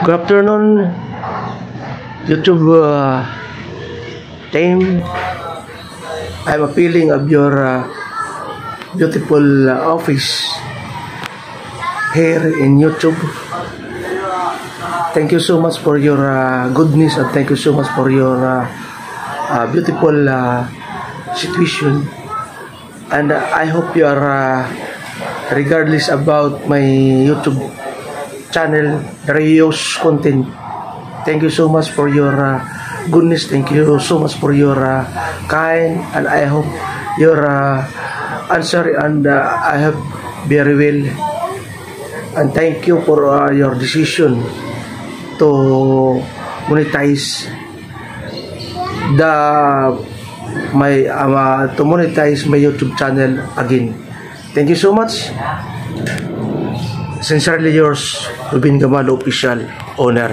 Good afternoon, YouTube team. I'm appealing of your beautiful office here in YouTube. Thank you so much for your goodness, and thank you so much for your beautiful situation. And I hope you are regardless about my YouTube channel, the reuse content. Thank you so much for your goodness. Thank you so much for your kind, and I hope your answer, and I hope very well. And thank you for your decision to monetize my YouTube channel again. Thank you so much. Sincerely yours, Ruben Gamalo, official owner.